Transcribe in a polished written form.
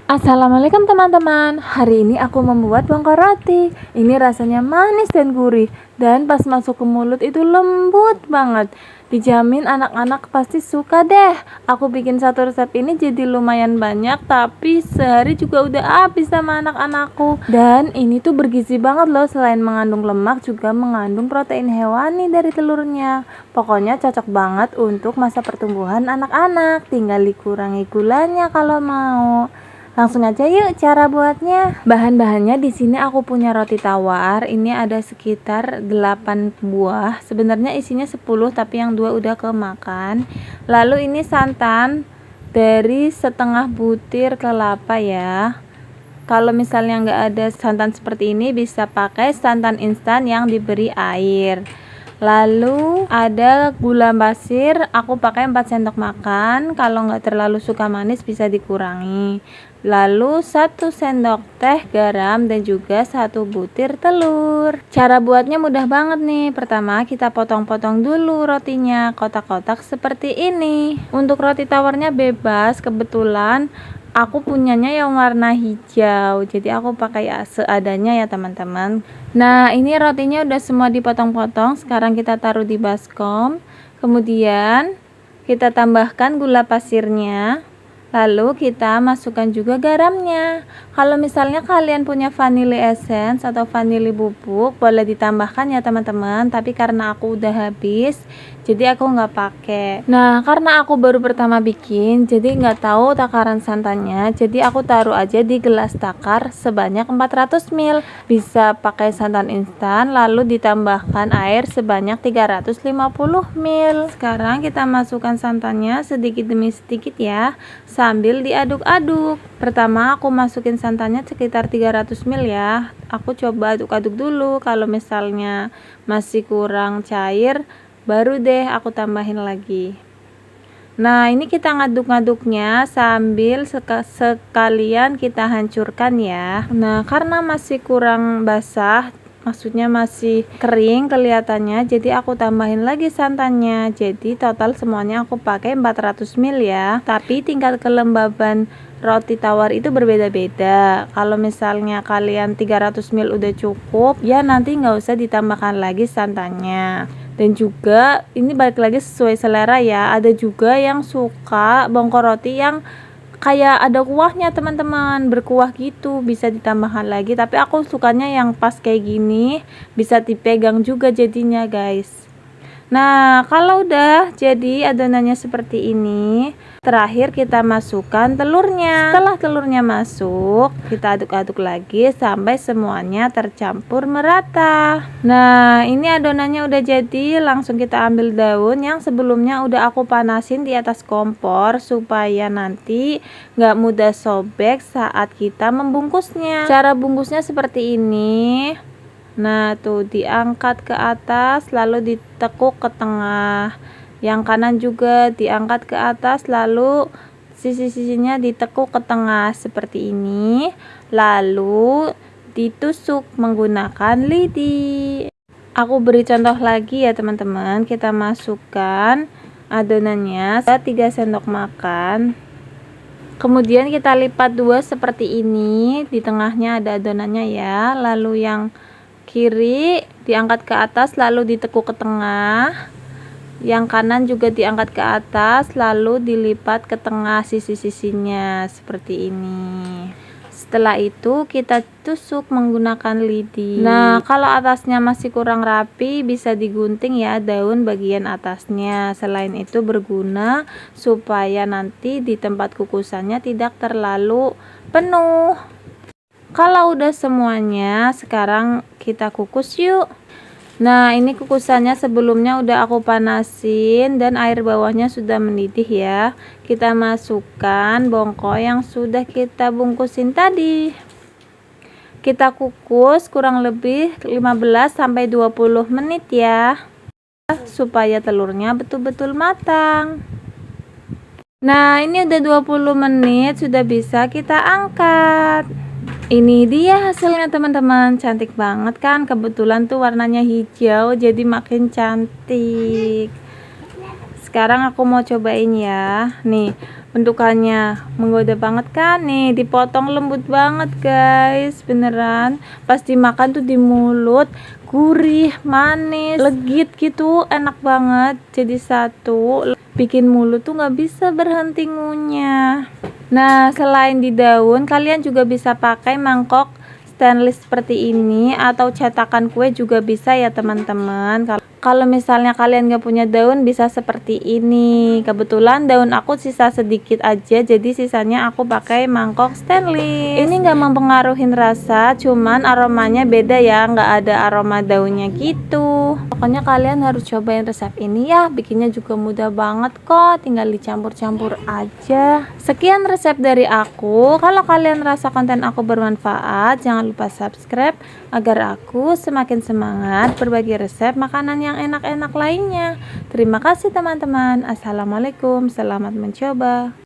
Assalamualaikum teman-teman. Hari ini aku membuat bongkar roti. Ini rasanya manis dan gurih, dan pas masuk ke mulut itu lembut banget. Dijamin anak-anak pasti suka deh. Aku bikin satu resep ini jadi lumayan banyak, tapi sehari juga udah habis sama anak-anakku. Dan ini tuh bergizi banget loh, selain mengandung lemak juga mengandung protein hewani dari telurnya. Pokoknya cocok banget untuk masa pertumbuhan anak-anak. Tinggal dikurangi gulanya kalau mau. Langsung aja yuk cara buatnya. Bahan-bahannya di sini aku punya roti tawar. Ini ada sekitar 8 buah. Sebenarnya isinya 10 tapi yang 2 udah kemakan. Lalu ini santan dari setengah butir kelapa ya. Kalau misalnya nggak ada santan seperti ini, bisa pakai santan instan yang diberi air. Lalu ada gula pasir, aku pakai 4 sendok makan. Kalau nggak terlalu suka manis bisa dikurangi. Lalu 1 sendok teh garam dan juga 1 butir telur. Cara buatnya mudah banget nih. Pertama kita potong-potong dulu rotinya kotak-kotak seperti ini. Untuk roti tawarnya bebas, kebetulan aku punyanya yang warna hijau, jadi aku pakai seadanya ya teman-teman. Nah ini rotinya udah semua dipotong-potong. Sekarang kita taruh di baskom, kemudian kita tambahkan gula pasirnya, lalu kita masukkan juga garamnya. Kalau misalnya kalian punya vanili essence atau vanili bubuk, boleh ditambahkan ya teman-teman, tapi karena aku udah habis jadi aku nggak pakai. Nah karena aku baru pertama bikin, jadi nggak tahu takaran santannya, jadi aku taruh aja di gelas takar sebanyak 400 ml. Bisa pakai santan instan, lalu ditambahkan air sebanyak 350 ml. Sekarang kita masukkan santannya sedikit demi sedikit ya, sambil diaduk-aduk. Pertama aku masukin santannya sekitar 300 ml ya. Aku coba aduk-aduk dulu. Kalau misalnya masih kurang cair, baru deh aku tambahin lagi. Nah ini kita ngaduk-ngaduknya sambil sekalian kita hancurkan ya. Nah karena masih kurang basah, maksudnya masih kering kelihatannya, jadi aku tambahin lagi santannya. Jadi total semuanya aku pakai 400 ml ya. Tapi tingkat kelembaban roti tawar itu berbeda-beda. Kalau misalnya kalian 300 ml udah cukup ya, nanti nggak usah ditambahkan lagi santannya. Dan juga ini balik lagi sesuai selera ya. Ada juga yang suka bongkar roti yang kayak ada kuahnya teman-teman, berkuah gitu, bisa ditambahkan lagi. Tapi aku sukanya yang pas kayak gini, bisa dipegang juga jadinya guys. Nah kalau udah jadi adonannya seperti ini, terakhir kita masukkan telurnya. Setelah telurnya masuk, kita aduk-aduk lagi sampai semuanya tercampur merata. Nah ini adonannya udah jadi. Langsung kita ambil daun yang sebelumnya udah aku panasin di atas kompor, supaya nanti nggak mudah sobek saat kita membungkusnya. Cara bungkusnya seperti ini. Nah tuh diangkat ke atas lalu ditekuk ke tengah, yang kanan juga diangkat ke atas lalu sisi-sisinya ditekuk ke tengah seperti ini, lalu ditusuk menggunakan lidi. Aku beri contoh lagi ya teman-teman. Kita masukkan adonannya 3 sendok makan, kemudian kita lipat 2 seperti ini. Di tengahnya ada adonannya ya, lalu yang kiri diangkat ke atas lalu ditekuk ke tengah, yang kanan juga diangkat ke atas lalu dilipat ke tengah sisi-sisinya seperti ini. Setelah itu kita tusuk menggunakan lidi. Nah kalau atasnya masih kurang rapi, bisa digunting ya daun bagian atasnya. Selain itu berguna supaya nanti di tempat kukusannya tidak terlalu penuh. Kalau udah semuanya, sekarang kita kukus yuk. Nah ini kukusannya sebelumnya udah aku panasin dan air bawahnya sudah mendidih ya. Kita masukkan bongko yang sudah kita bungkusin tadi. Kita kukus kurang lebih 15-20 menit ya, supaya telurnya betul-betul matang. Nah ini udah 20 menit, sudah bisa kita angkat. Ini dia hasilnya teman-teman, cantik banget kan? Kebetulan tuh warnanya hijau jadi makin cantik. Sekarang aku mau cobain ya. Nih bentukannya menggoda banget kan. Nih dipotong lembut banget guys, beneran pas dimakan tuh di mulut gurih, manis, legit gitu, enak banget jadi satu, bikin mulut tuh nggak bisa berhenti ngunyah. Nah selain di daun, kalian juga bisa pakai mangkok stainless seperti ini atau cetakan kue juga bisa ya teman-teman. Kalau misalnya kalian gak punya daun, bisa seperti ini. Kebetulan daun aku sisa sedikit aja, jadi sisanya aku pakai mangkok stainless. Ini gak mempengaruhi rasa, cuman aromanya beda ya, gak ada aroma daunnya gitu. Pokoknya kalian harus cobain resep ini ya, bikinnya juga mudah banget kok, tinggal dicampur-campur aja. Sekian resep dari aku. Kalau kalian rasa konten aku bermanfaat, jangan lupa subscribe agar aku semakin semangat berbagi resep makanan yang enak-enak lainnya. Terima kasih teman-teman. Assalamualaikum, selamat mencoba.